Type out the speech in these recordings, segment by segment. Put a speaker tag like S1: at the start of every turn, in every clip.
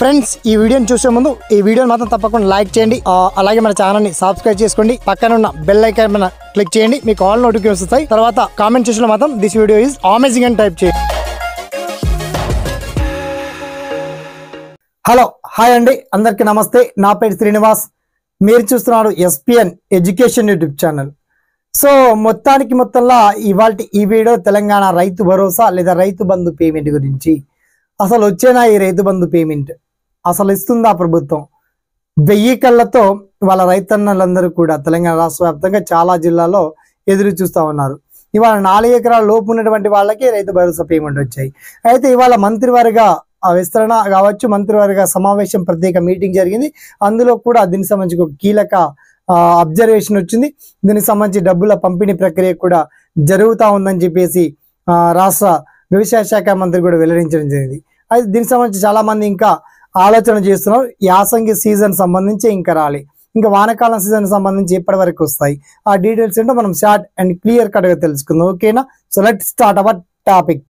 S1: Friends ఈ వీడియోని చూసే ముందు ఈ వీడియోని మాత్రం తప్పకుండా లైక్ చేయండి, అలాగే మన ఛానల్ని సబ్స్క్రైబ్ చేసుకోండి, పక్కన ఉన్న బెల్ ఐకాన్ పైన క్లిక్ చేయండి, మీకు ఆల్ నోటిఫికేషన్స్ వస్తాయి. తర్వాత కామెంట్ సెక్షన్లో మాత్రం దిస్ వీడియో ఈజ్ అమేజింగ్ అని టైప్ చేయండి. హలో హాయ్ అండి, అందరికీ నమస్తే. నా పేరు శ్రీనివాస్, మీరు చూస్తున్నారు SPN education YouTube channel. So మొత్తంలో ఇవాళ ఈ వీడియో తెలంగాణ రైతు భరోసా లేదా రైతు బంధు పేమెంట్ గురించి. అసలు వచ్చేనా ఈ రైతు బంధు పేమెంట్? అసలు ఇస్తుందా ప్రభుత్వం? 1000 కళ్ళతో వాళ్ళ రైతన్నలందరూ కూడా తెలంగాణ రాష్ట్ర వ్యాప్తంగా చాలా జిల్లాల్లో ఎదురు చూస్తూ ఉన్నారు. ఇవాళ 4 ఎకరాల లోపు ఉన్నటువంటి వాళ్ళకి రైతు భరోసా పేమెంట్ వచ్చాయి. అయితే ఇవాళ మంత్రివర్గ విస్తరణ కావచ్చు, మంత్రివర్గ సమావేశం ప్రత్యేక మీటింగ్ జరిగింది. అందులో కూడా దీనికి సంబంధించి ఒక కీలక అబ్జర్వేషన్ వచ్చింది. దీనికి సంబంధించి డబ్బుల పంపిణీ ప్రక్రియ కూడా జరుగుతూ ఉందని చెప్పేసి రాష్ట్ర వ్యవసాయ శాఖ మంత్రి కూడా వెల్లడించడం జరిగింది. అయితే దీనికి సంబంధించి చాలా మంది ఇంకా ఆలోచన చేస్తున్నారు. యాసంగి సీజన్ సంబంధించి ఇంకా రాలి, ఇంకా వానాకాలం సీజన్ సంబంధించి ఎప్పటి వరకు వస్తాయి, ఆ డీటెయిల్స్ ఏంటో మనం షార్ట్ అండ్ క్లియర్ కట్ గా తెలుసుకుందాం. ఓకేనా? So let start our topic.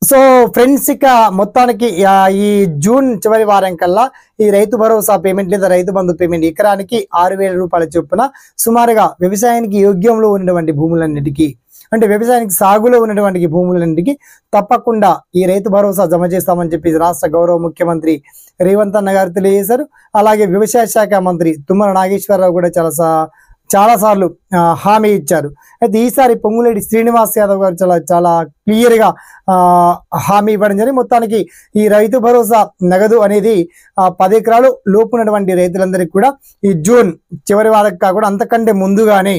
S1: So friends, ఇక మొత్తానికి ఈ జూన్ చివరి వారం కల్లా ఈ రైతు భరోసా పేమెంట్ లేదా రైతు బంధు పేమెంట్ ఎకరానికి 6,000 రూపాయల చొప్పున సుమారుగా వ్యవసాయానికి యోగ్యంలో ఉన్నటువంటి భూములన్నిటికీ, అంటే వ్యవసాయానికి సాగులో ఉన్నటువంటి భూములన్నిటికీ తప్పకుండా ఈ రైతు భరోసా జమ చేస్తామని చెప్పి రాష్ట్ర గౌరవ ముఖ్యమంత్రి రేవంత్ అన్న గారు తెలియజేశారు. అలాగే వ్యవసాయ శాఖ మంత్రి తుమ్మల నాగేశ్వరరావు కూడా చాలా సార్లు హామీ ఇచ్చారు. అయితే ఈసారి పొంగులేటి శ్రీనివాస్ యాదవ్ గారు చాలా క్లియర్గా హామీ ఇవ్వడం జరిగింది. మొత్తానికి ఈ రైతు భరోసా నగదు అనేది 10 ఎకరాలు లోపు ఉన్నటువంటి రైతులందరికీ కూడా ఈ జూన్ చివరి వారికి కాకుండా అంతకంటే ముందుగానే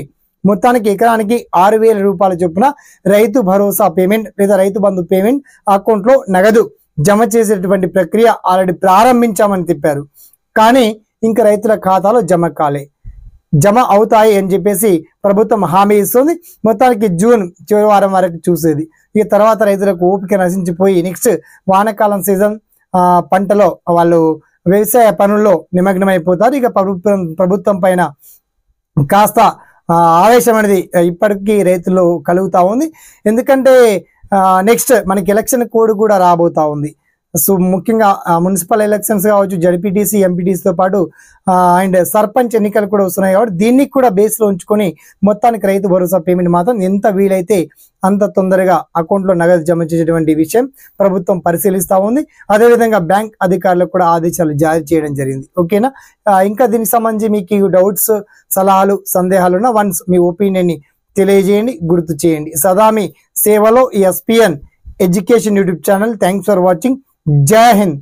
S1: మొత్తానికి ఎకరానికి 6,000 రూపాయల చొప్పున రైతు భరోసా పేమెంట్ లేదా రైతు బంధు పేమెంట్ అకౌంట్లో నగదు జమ చేసేటువంటి ప్రక్రియ ఆల్రెడీ ప్రారంభించామని చెప్పారు. కానీ ఇంకా రైతుల ఖాతాలో జమ అవుతాయి అని చెప్పేసి ప్రభుత్వం హామీ ఇస్తుంది. మొత్తానికి జూన్ చివరి వారం వరకు చూసేది. ఇక తర్వాత రైతులకు ఓపిక నశించిపోయి నెక్స్ట్ వానాకాలం సీజన్ పంటలో వాళ్ళు వ్యవసాయ పనుల్లో నిమగ్నమైపోతారు. ఇక ప్రభుత్వం పైన కాస్త ఆవేశం అనేది ఇప్పటికీ రైతులు కలుగుతూ ఉంది. ఎందుకంటే నెక్స్ట్ మనకి ఎలక్షన్ కోడ్ కూడా రాబోతా ఉంది. సో ముఖ్యంగా మున్సిపల్ ఎలక్షన్స్ కావచ్చు, జడ్పీటీసీ ఎంపీటీసీతో పాటు అండ్ సర్పంచ్ ఎన్నికలు కూడా వస్తున్నాయి. కాబట్టి దీన్ని కూడా బేస్లో ఉంచుకొని మొత్తానికి రైతు భరోసా పేమెంట్ మాత్రం ఎంత వీలైతే అంత తొందరగా అకౌంట్లో నగదు జమ చేసేటువంటి విషయం ప్రభుత్వం పరిశీలిస్తూ ఉంది. అదేవిధంగా బ్యాంక్ అధికారులకు కూడా ఆదేశాలు జారీ చేయడం జరిగింది. ఓకేనా? ఇంకా దీనికి సంబంధించి మీకు డౌట్స్, సలహాలు, సందేహాలు ఉన్న వన్స్ మీ ఒపీనియన్ని తెలియజేయండి, గుర్తు చేయండి. సదా మీ సేవలో ఈ SPN education YouTube channel. Thanks for watching. జై హింద్.